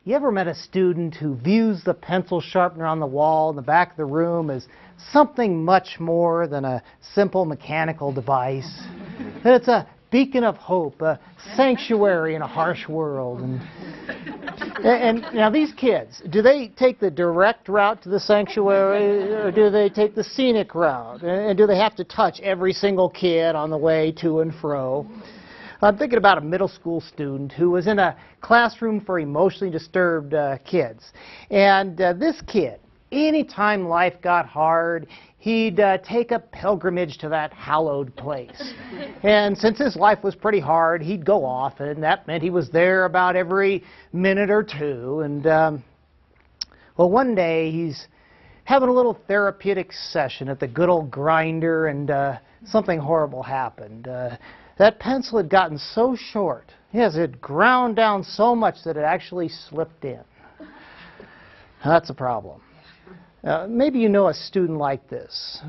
You ever met a student who views the pencil sharpener on the wall in the back of the room as something much more than a simple mechanical device? That it's a beacon of hope, a sanctuary in a harsh world. And now these kids, do they take the direct route to the sanctuary, or do they take the scenic route? And do they have to touch every single kid on the way to and fro? I'm thinking about a middle school student who was in a classroom for emotionally disturbed kids. And this kid, anytime life got hard, he'd take a pilgrimage to that hallowed place. And since his life was pretty hard, he'd go often. That meant he was there about every minute or two. And, well, one day he's having a little therapeutic session at the good old grinder, and something horrible happened. That pencil had gotten so short, yes, it had ground down so much that it actually slipped in. That's a problem. Maybe you know a student like this.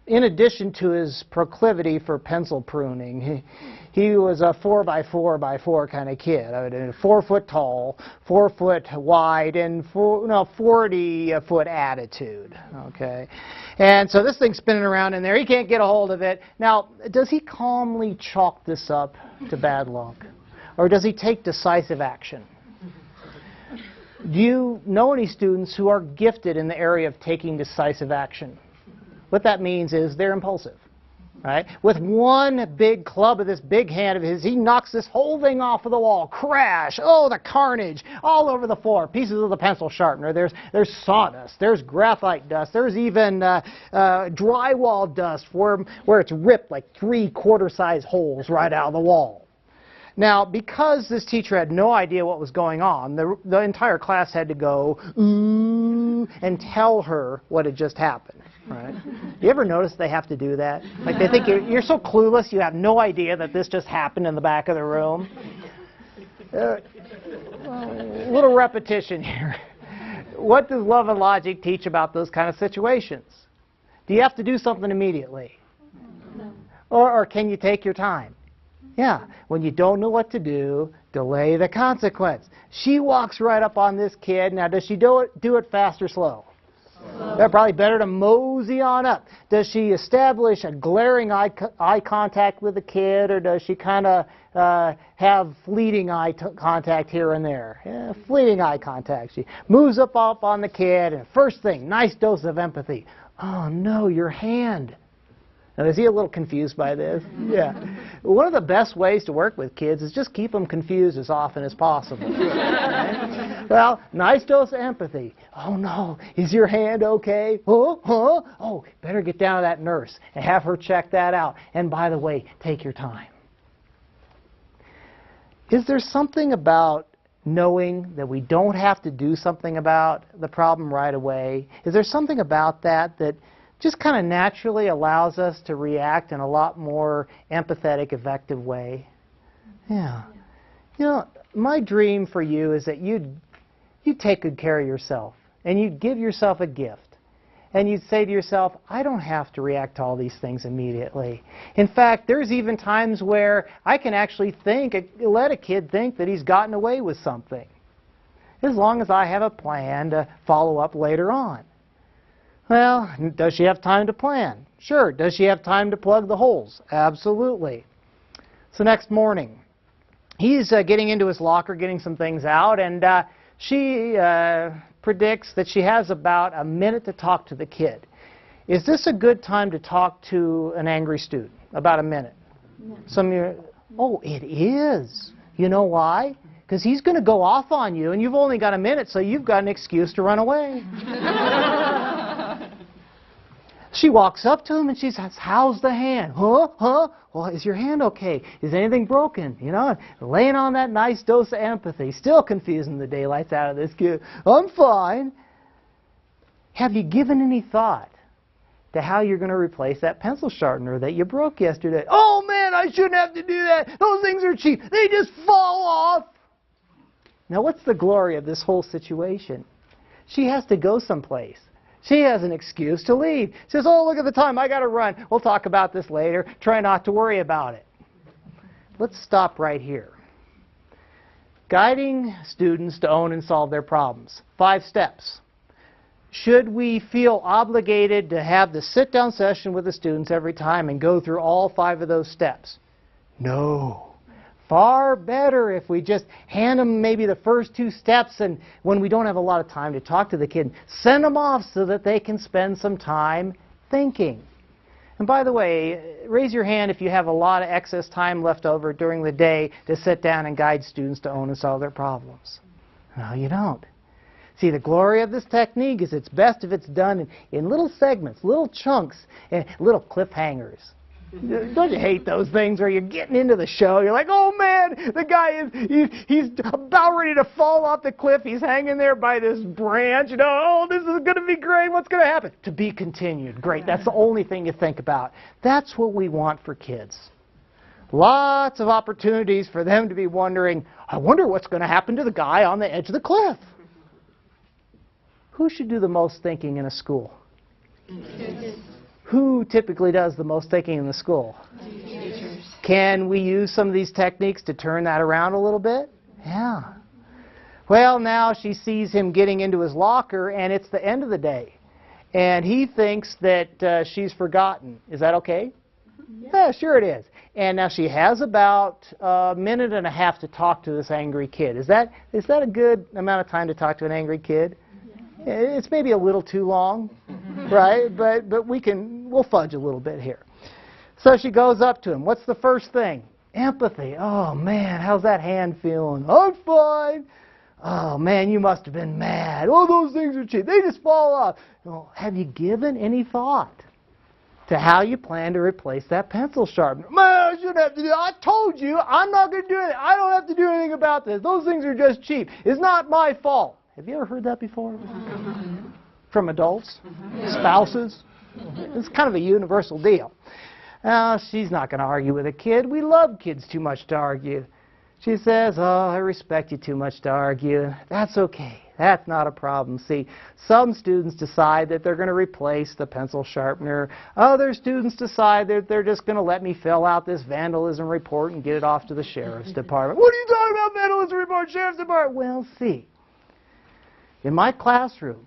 In addition to his proclivity for pencil pruning, he was a 4x4x4 kind of kid. 4 foot tall, 4 foot wide, and 40-foot attitude. Okay, and so this thing's spinning around in there. He can't get a hold of it. Now, does he calmly chalk this up to bad luck, or does he take decisive action? Do you know any students who are gifted in the area of taking decisive action? What that means is they're impulsive, right? With one big club of this big hand of his, he knocks this whole thing off of the wall. Crash! Oh, the carnage! All over the floor. Pieces of the pencil sharpener. There's sawdust. There's graphite dust. There's even drywall dust where it's ripped like 3 quarter-size holes right out of the wall. Now, because this teacher had no idea what was going on, the entire class had to go, ooh, and tell her what had just happened. Right? You ever notice they have to do that? Like they think you're so clueless you have no idea that this just happened in the back of the room. Little repetition here. What does love and logic teach about those kind of situations? Do you have to do something immediately? No. Or can you take your time? Yeah, when you don't know what to do, delay the consequence. She walks right up on this kid. Now, does she do it fast or slow? They're probably better to mosey on up. Does she establish a glaring eye contact with the kid, or does she kind of have fleeting eye contact here and there? Yeah, fleeting eye contact. She moves up on the kid, and first thing, nice dose of empathy. Oh, no, your hand. Now, is he a little confused by this? Yeah. One of the best ways to work with kids is just keep them confused as often as possible. Right? Well, nice dose of empathy. Oh, no. Is your hand okay? Huh? Huh? Oh, better get down to that nurse and have her check that out. And by the way, take your time. Is there something about knowing that we don't have to do something about the problem right away? Is there something about that just kind of naturally allows us to react in a lot more empathetic, effective way? Yeah. You know, my dream for you is that you'd take good care of yourself, and you'd give yourself a gift. And you'd say to yourself, I don't have to react to all these things immediately. In fact, there's even times where I can actually let a kid think that he's gotten away with something, as long as I have a plan to follow up later on. Well, does she have time to plan? Sure. Does she have time to plug the holes? Absolutely. So next morning, he's getting into his locker, getting some things out, and she predicts that she has about a minute to talk to the kid. Is this a good time to talk to an angry student? About a minute. No. Some of you, oh, it is. You know why? Because he's going to go off on you, and you've only got a minute, so you've got an excuse to run away. She walks up to him and she says, how's the hand? Huh? Huh? Well, is your hand okay? Is anything broken? You know, laying on that nice dose of empathy. Still confusing the daylights out of this kid. I'm fine. Have you given any thought to how you're going to replace that pencil sharpener that you broke yesterday? Oh, man, I shouldn't have to do that. Those things are cheap. They just fall off. Now, what's the glory of this whole situation? She has to go someplace. She has an excuse to leave. She says, oh, look at the time. I got to run. We'll talk about this later. Try not to worry about it. Let's stop right here. Guiding students to own and solve their problems. 5 steps. Should we feel obligated to have the sit-down session with the students every time and go through all 5 of those steps? No. Far better if we just hand them maybe the first 2 steps, and when we don't have a lot of time to talk to the kid, send them off so that they can spend some time thinking. And by the way, raise your hand if you have a lot of excess time left over during the day to sit down and guide students to own and solve their problems. No, you don't. See, the glory of this technique is it's best if it's done in little segments, little chunks, and little cliffhangers. Don't you hate those things where you're getting into the show, you're like, oh man, the guy he's about ready to fall off the cliff, he's hanging there by this branch, you know, oh, this is going to be great, what's going to happen? To be continued. Great, that's the only thing you think about. That's what we want for kids. Lots of opportunities for them to be wondering, I wonder what's going to happen to the guy on the edge of the cliff. Who should do the most thinking in a school? Kids. Who typically does the most thinking in the school? Teachers. Can we use some of these techniques to turn that around a little bit? Yeah. Well, now she sees him getting into his locker, and it's the end of the day. And he thinks that she's forgotten. Is that okay? Yeah, sure it is. And now she has about a minute and a half to talk to this angry kid. Is that a good amount of time to talk to an angry kid? It's maybe a little too long, right? But we'll fudge a little bit here. So she goes up to him. What's the first thing? Empathy. Oh man, how's that hand feeling? I'm fine. Oh man, you must have been mad. Oh, those things are cheap. They just fall off. Well, have you given any thought to how you plan to replace that pencil sharpener? Man, I shouldn't have to do it. I told you, I'm not going to do it. I don't have to do anything about this. Those things are just cheap. It's not my fault. Have you ever heard that before? From adults? Spouses? It's kind of a universal deal. She's not going to argue with a kid. We love kids too much to argue. She says, oh, I respect you too much to argue. That's okay. That's not a problem. See, some students decide that they're going to replace the pencil sharpener. Other students decide that they're just going to let me fill out this vandalism report and get it off to the sheriff's department. What are you talking about, vandalism report, sheriff's department? Well, see. In my classroom,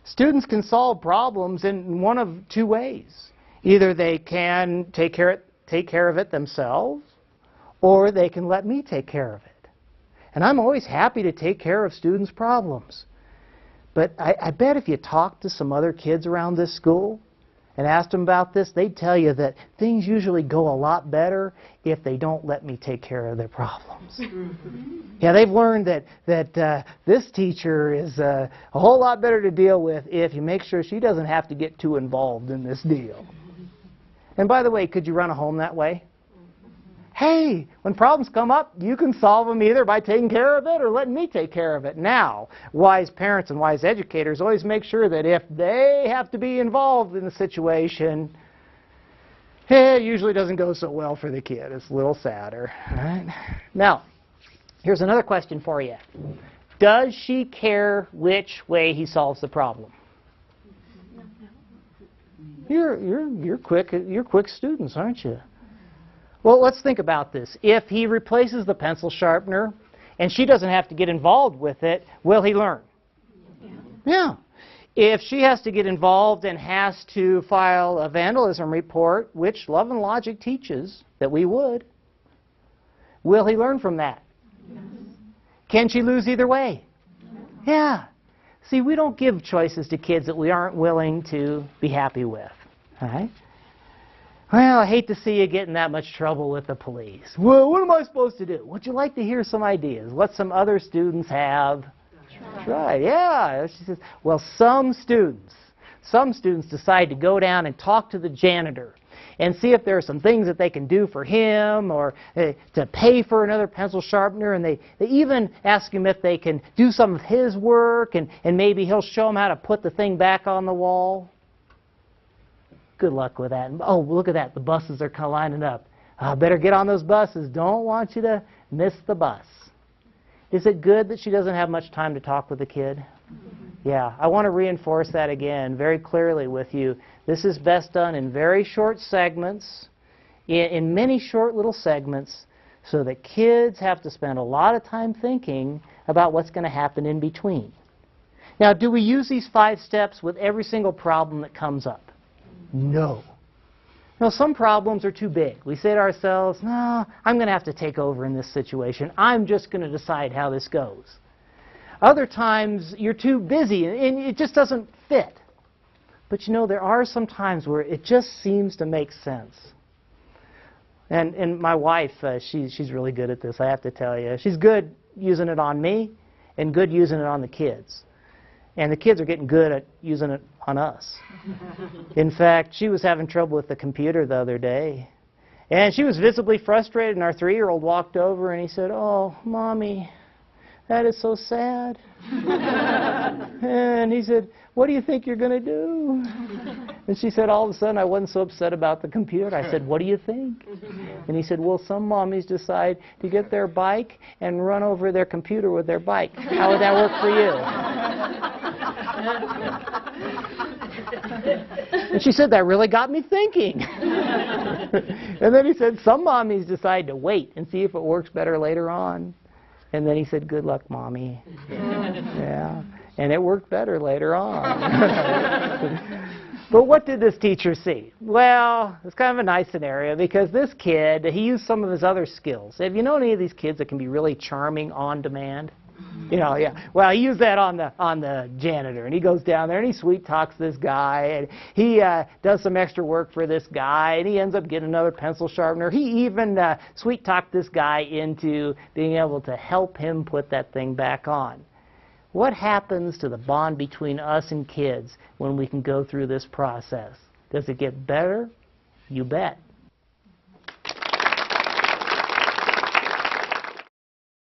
students can solve problems in one of 2 ways. Either they can take care of it themselves, or they can let me take care of it. And I'm always happy to take care of students' problems. But I bet if you talk to some other kids around this school and asked them about this, they'd tell you that things usually go a lot better if they don't let me take care of their problems. Yeah, they've learned that this teacher is a whole lot better to deal with if you make sure she doesn't have to get too involved in this deal. And by the way, could you run a home that way? Hey, when problems come up, you can solve them either by taking care of it or letting me take care of it. Now, wise parents and wise educators always make sure that if they have to be involved in the situation, it usually doesn't go so well for the kid. It's a little sadder. All right? Now, here's another question for you. Does she care which way he solves the problem? You're quick students, aren't you? Well, let's think about this. If he replaces the pencil sharpener and she doesn't have to get involved with it, will he learn? Yeah. If she has to get involved and has to file a vandalism report, which Love and Logic teaches that we would, will he learn from that? Yes. Can she lose either way? Yeah. See, we don't give choices to kids that we aren't willing to be happy with. All right? Well, I hate to see you get in that much trouble with the police. Well, what am I supposed to do? Would you like to hear some ideas? What some other students have tried? Yeah. She says, well, some students decide to go down and talk to the janitor and see if there are some things that they can do for him or to pay for another pencil sharpener. And they even ask him if they can do some of his work and maybe he'll show them how to put the thing back on the wall. Good luck with that. Oh, look at that. The buses are kind of lining up. Better get on those buses. Don't want you to miss the bus. Is it good that she doesn't have much time to talk with the kid? Yeah, I want to reinforce that again very clearly with you. This is best done in very short segments, in many short little segments, so that kids have to spend a lot of time thinking about what's going to happen in between. Now, do we use these 5 steps with every single problem that comes up? No. Now, some problems are too big. We say to ourselves, no, I'm going to have to take over in this situation. I'm just going to decide how this goes. Other times, you're too busy and it just doesn't fit. But you know, there are some times where it just seems to make sense. And my wife, she's really good at this, I have to tell you. She's good using it on me and good using it on the kids. And the kids are getting good at using it on us. In fact, she was having trouble with the computer the other day. And she was visibly frustrated, and our 3-year-old walked over and he said, "Oh, Mommy, that is so sad." And he said, "What do you think you're going to do?" And she said, all of a sudden, I wasn't so upset about the computer. I said, "What do you think?" And he said, "Well, some mommies decide to get their bike and run over their computer with their bike. How would that work for you?" And she said, "That really got me thinking." And then he said, "Some mommies decide to wait and see if it works better later on." And then he said, "Good luck, Mommy." Yeah. And it worked better later on. But what did this teacher see? Well, it's kind of a nice scenario because this kid, he used some of his other skills. Have you known any of these kids that can be really charming on demand? You know, yeah. Well, he used that on the janitor, and he goes down there and he sweet talks this guy, and he does some extra work for this guy, and he ends up getting another pencil sharpener. He even sweet talked this guy into being able to help him put that thing back on. What happens to the bond between us and kids when we can go through this process? Does it get better? You bet.